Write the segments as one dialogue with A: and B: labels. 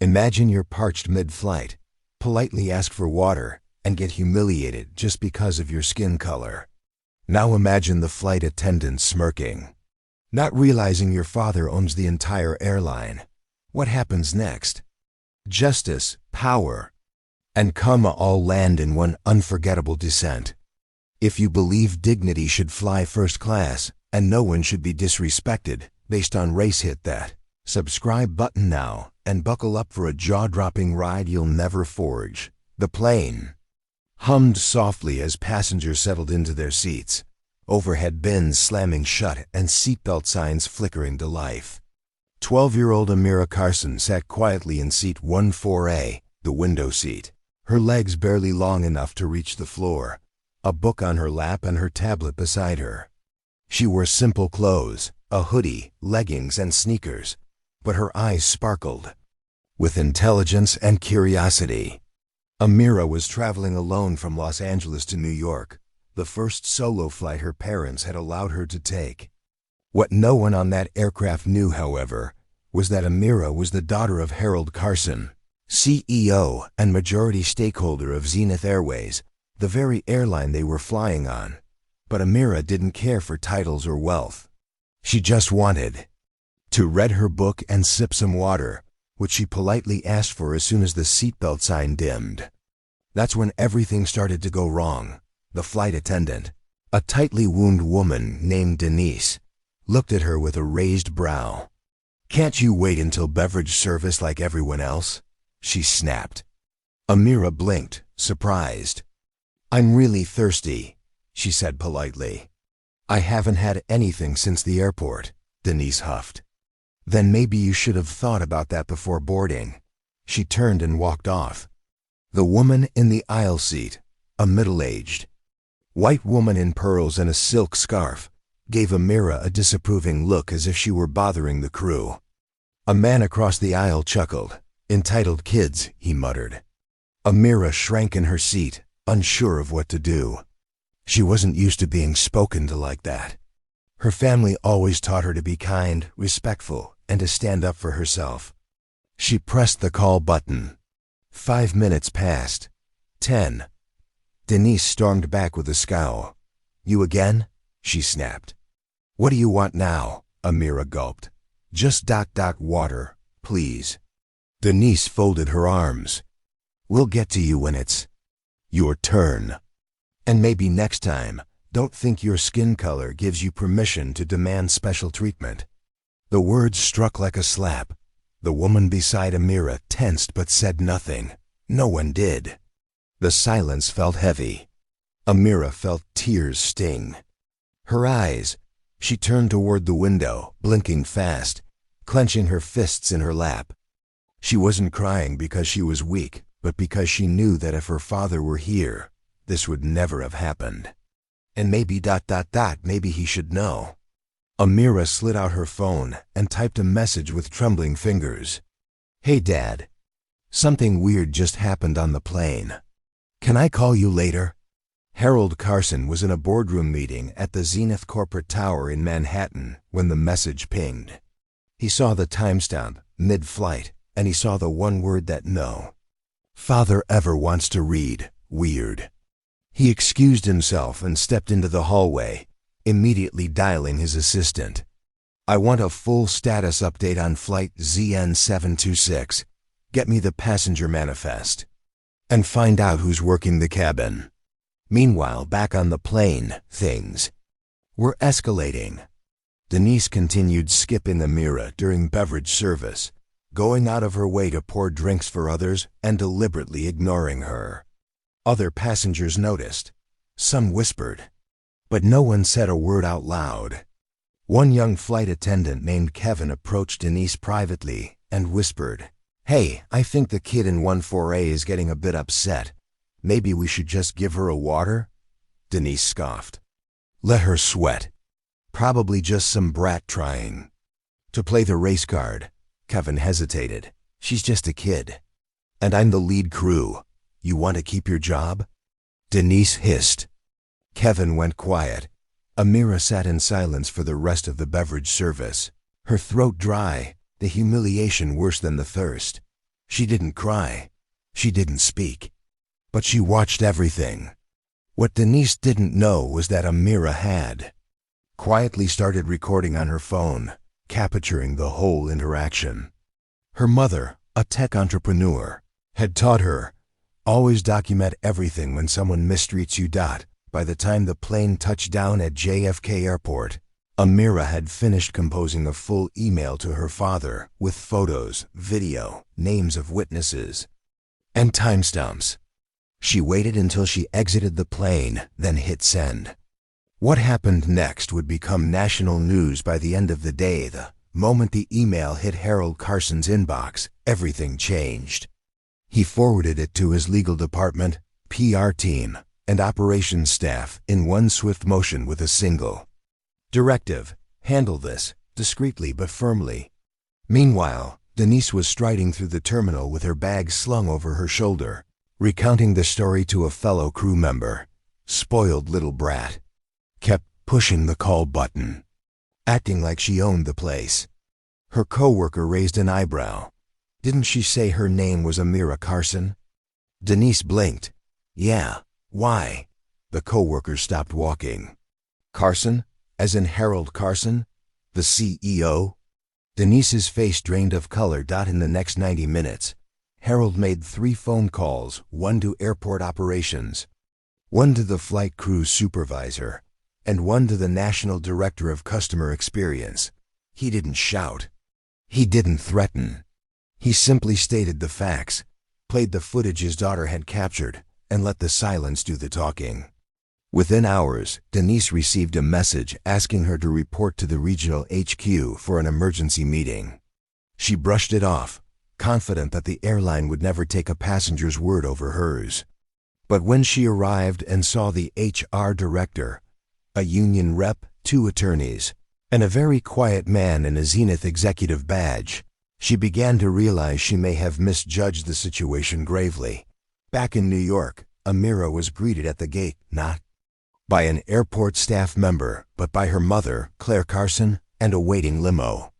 A: Imagine you're parched mid-flight, politely ask for water, and get humiliated just because of your skin color. Now imagine the flight attendant smirking, not realizing your father owns the entire airline. What happens next? Justice, power, and karma all land in one unforgettable descent. If you believe dignity should fly first class and no one should be disrespected based on race, hit that subscribe button now and buckle up for a jaw-dropping ride you'll never forge. The plane hummed softly as passengers settled into their seats, overhead bins slamming shut and seatbelt signs flickering to life. 12-year-old Amira Carson sat quietly in seat 14A, the window seat, her legs barely long enough to reach the floor, a book on her lap and her tablet beside her. She wore simple clothes, a hoodie, leggings, and sneakers, but her eyes sparkled with intelligence and curiosity. Amira was traveling alone from Los Angeles to New York, the first solo flight her parents had allowed her to take. What no one on that aircraft knew, however, was that Amira was the daughter of Harold Carson, CEO and majority stakeholder of Zenith Airways, the very airline they were flying on. But Amira didn't care for titles or wealth. She just wanted to read her book and sip some water, which she politely asked for as soon as the seatbelt sign dimmed. That's when everything started to go wrong. The flight attendant, a tightly wound woman named Denise, looked at her with a raised brow. "Can't you wait until beverage service like everyone else?" she snapped. Amira blinked, surprised. "I'm really thirsty," she said politely. "I haven't had anything since the airport," Denise huffed. "Then maybe you should have thought about that before boarding." She turned and walked off. The woman in the aisle seat, a middle-aged white woman in pearls and a silk scarf, gave Amira a disapproving look as if she were bothering the crew. A man across the aisle chuckled. "Entitled kids," he muttered. Amira shrank in her seat, unsure of what to do. She wasn't used to being spoken to like that. Her family always taught her to be kind, respectful, and to stand up for herself. She pressed the call button. 5 minutes passed. 10. Denise stormed back with a scowl. "You again?" she snapped. "What do you want now?" Amira gulped. Just water, please." Denise folded her arms. "We'll get to you when it's your turn. And maybe next time, don't think your skin color gives you permission to demand special treatment." The words struck like a slap. The woman beside Amira tensed but said nothing. No one did. The silence felt heavy. Amira felt tears sting. Her eyes, she turned toward the window, blinking fast, clenching her fists in her lap. She wasn't crying because she was weak, but because she knew that if her father were here, this would never have happened. And maybe maybe he should know. Amira slid out her phone and typed a message with trembling fingers. "Hey Dad, something weird just happened on the plane. Can I call you later?" Harold Carson was in a boardroom meeting at the Zenith Corporate Tower in Manhattan when the message pinged. He saw the timestamp, mid-flight, and he saw the one word that no father ever wants to read: weird. He excused himself and stepped into the hallway, immediately dialing his assistant. "I want a full status update on flight ZN726. Get me the passenger manifest. And find out who's working the cabin." Meanwhile, back on the plane, things were escalating. Denise continued skipping Amira during beverage service, going out of her way to pour drinks for others and deliberately ignoring her. Other passengers noticed. Some whispered, but no one said a word out loud. One young flight attendant named Kevin approached Denise privately and whispered, "Hey, I think the kid in 14A is getting a bit upset. Maybe we should just give her a water?" Denise scoffed. "Let her sweat. Probably just some brat trying to play the race card." Kevin hesitated. "She's just a kid. And I'm the lead crew. You want to keep your job?" Denise hissed. Kevin went quiet. Amira sat in silence for the rest of the beverage service, her throat dry, the humiliation worse than the thirst. She didn't cry. She didn't speak. But she watched everything. What Denise didn't know was that Amira had quietly started recording on her phone, capturing the whole interaction. Her mother, a tech entrepreneur, had taught her, always document everything when someone mistreats you. By the time the plane touched down at JFK Airport, Amira had finished composing a full email to her father with photos, video, names of witnesses, and timestamps. She waited until she exited the plane, then hit send. What happened next would become national news by the end of the day. The moment the email hit Harold Carson's inbox, everything changed. He forwarded it to his legal department, PR team, and operations staff in one swift motion with a single directive: handle this, discreetly but firmly. Meanwhile, Denise was striding through the terminal with her bag slung over her shoulder, recounting the story to a fellow crew member. Spoiled little brat. Kept pushing the call button, acting like she owned the place. Her coworker raised an eyebrow. Didn't she say her name was Amira Carson? Denise blinked. Yeah, why? The coworker stopped walking. Carson? As in Harold Carson? The CEO? Denise's face drained of color. In the next 90 minutes, Harold made 3 phone calls, one to airport operations, one to the flight crew supervisor, and one to the National Director of Customer Experience. He didn't shout. He didn't threaten. He simply stated the facts, played the footage his daughter had captured, and let the silence do the talking. Within hours, Denise received a message asking her to report to the regional HQ for an emergency meeting. She brushed it off, confident that the airline would never take a passenger's word over hers. But when she arrived and saw the HR director, a union rep, 2 attorneys, and a very quiet man in a Zenith executive badge, she began to realize she may have misjudged the situation gravely. Back in New York, Amira was greeted at the gate, not by an airport staff member, but by her mother, Claire Carson, and a waiting limo.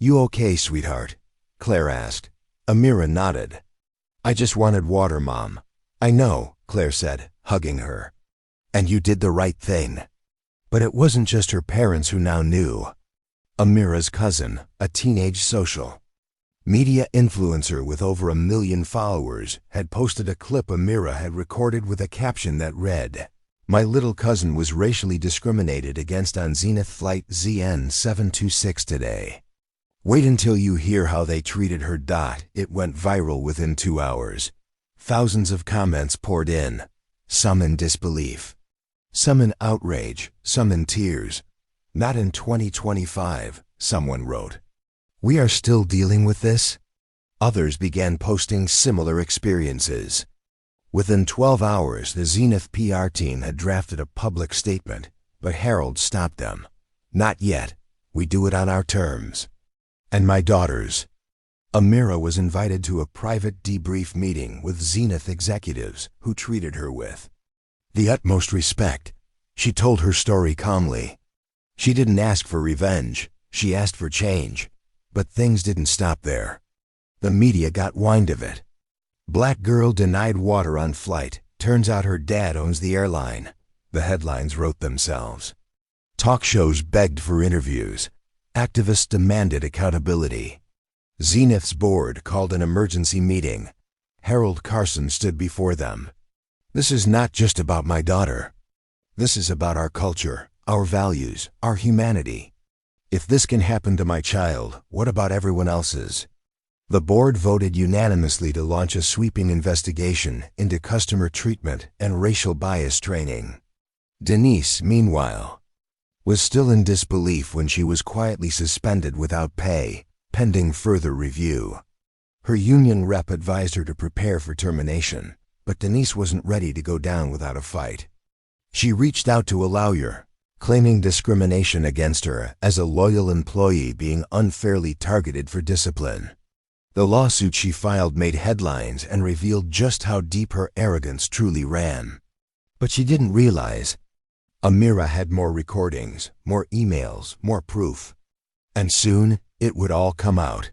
A: "You okay, sweetheart?" Claire asked. Amira nodded. "I just wanted water, Mom." "I know," Claire said, hugging her. "And you did the right thing." But it wasn't just her parents who now knew. Amira's cousin, a teenage social media influencer with over 1 million followers, had posted a clip Amira had recorded with a caption that read, "My little cousin was racially discriminated against on Zenith Flight ZN 726 today. Wait until you hear how they treated her." It went viral within 2 hours. Thousands of comments poured in, some in disbelief, some in outrage, some in tears. "Not in 2025, someone wrote. "We are still dealing with this?" Others began posting similar experiences. Within 12 hours, the Zenith PR team had drafted a public statement, but Harold stopped them. "Not yet. We do it on our terms." And my daughters. Amira was invited to a private debrief meeting with Zenith executives who treated her with the utmost respect. She told her story calmly. She didn't ask for revenge. She asked for change. But things didn't stop there. The media got wind of it. "Black girl denied water on flight. Turns out her dad owns the airline." The headlines wrote themselves. Talk shows begged for interviews. Activists demanded accountability. Zenith's board called an emergency meeting. Harold Carson stood before them. "This is not just about my daughter. This is about our culture, our values, our humanity. If this can happen to my child, what about everyone else's?" The board voted unanimously to launch a sweeping investigation into customer treatment and racial bias training. Denise, meanwhile, was still in disbelief when she was quietly suspended without pay, pending further review. Her union rep advised her to prepare for termination, but Denise wasn't ready to go down without a fight. She reached out to a lawyer, claiming discrimination against her as a loyal employee being unfairly targeted for discipline. The lawsuit she filed made headlines and revealed just how deep her arrogance truly ran. But she didn't realize Amira had more recordings, more emails, more proof. And soon, it would all come out.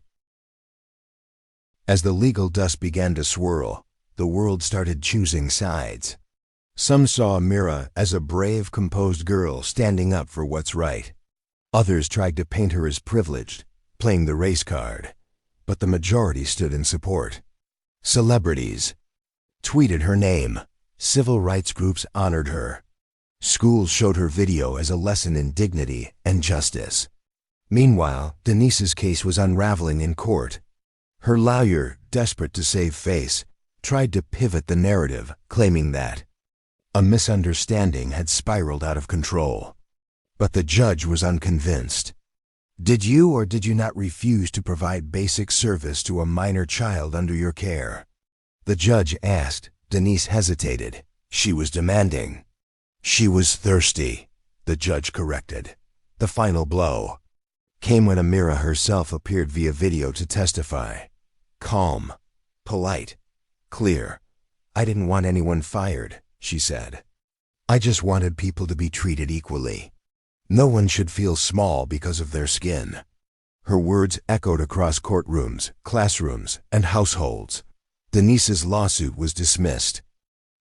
A: As the legal dust began to swirl, the world started choosing sides. Some saw Amira as a brave, composed girl standing up for what's right. Others tried to paint her as privileged, playing the race card. But the majority stood in support. Celebrities tweeted her name. Civil rights groups honored her. Schools showed her video as a lesson in dignity and justice. Meanwhile, Denise's case was unraveling in court. Her lawyer, desperate to save face, tried to pivot the narrative, claiming that a misunderstanding had spiraled out of control. But the judge was unconvinced. Did you or did you not refuse to provide basic service to a minor child under your care? The judge asked. Denise hesitated. She was demanding. She was thirsty, the judge corrected. The final blow came when Amira herself appeared via video to testify. Calm, polite, clear. I didn't want anyone fired, she said. I just wanted people to be treated equally. No one should feel small because of their skin. Her words echoed across courtrooms, classrooms, and households. Denise's lawsuit was dismissed.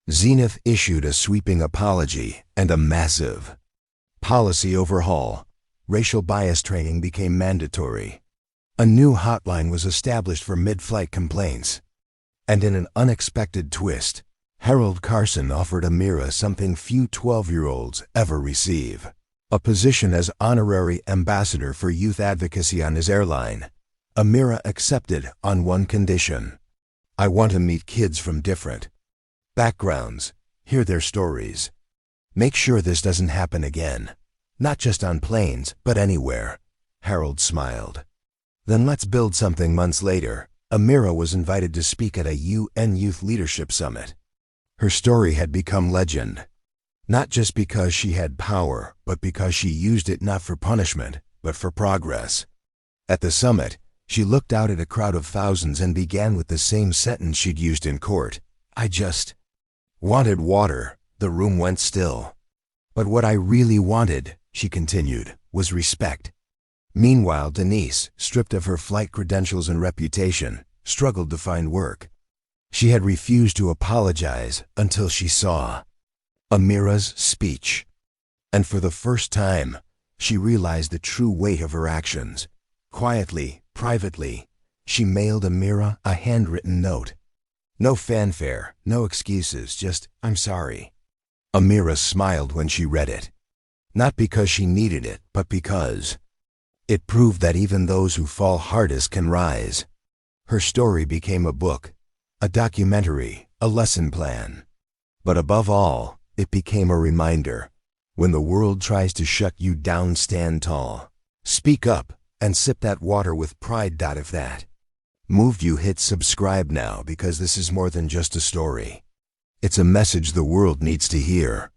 A: Zenith issued a sweeping apology and a massive policy overhaul. Racial bias training became mandatory. A new hotline was established for mid-flight complaints. And in an unexpected twist, Harold Carson offered Amira something few 12-year-olds ever receive: a position as honorary ambassador for youth advocacy on his airline. Amira accepted on one condition. I want to meet kids from different backgrounds, hear their stories. Make sure this doesn't happen again. Not just on planes, but anywhere. Harold smiled. Then let's build something. Months later, Amira was invited to speak at a UN Youth Leadership Summit. Her story had become legend. Not just because she had power, but because she used it not for punishment, but for progress. At the summit, she looked out at a crowd of thousands and began with the same sentence she'd used in court. I just wanted water. The room went still. But what I really wanted, she continued, was respect. Meanwhile, Denise, stripped of her flight credentials and reputation, struggled to find work. She had refused to apologize until she saw Amira's speech. And for the first time, she realized the true weight of her actions. Quietly, privately, she mailed Amira a handwritten note. No fanfare, no excuses, just, I'm sorry. Amira smiled when she read it. Not because she needed it, but because it proved that even those who fall hardest can rise. Her story became a book, a documentary, a lesson plan. But above all, it became a reminder. When the world tries to shut you down, stand tall. Speak up and sip that water with pride. If that moved you, hit subscribe now, because this is more than just a story. It's a message the world needs to hear.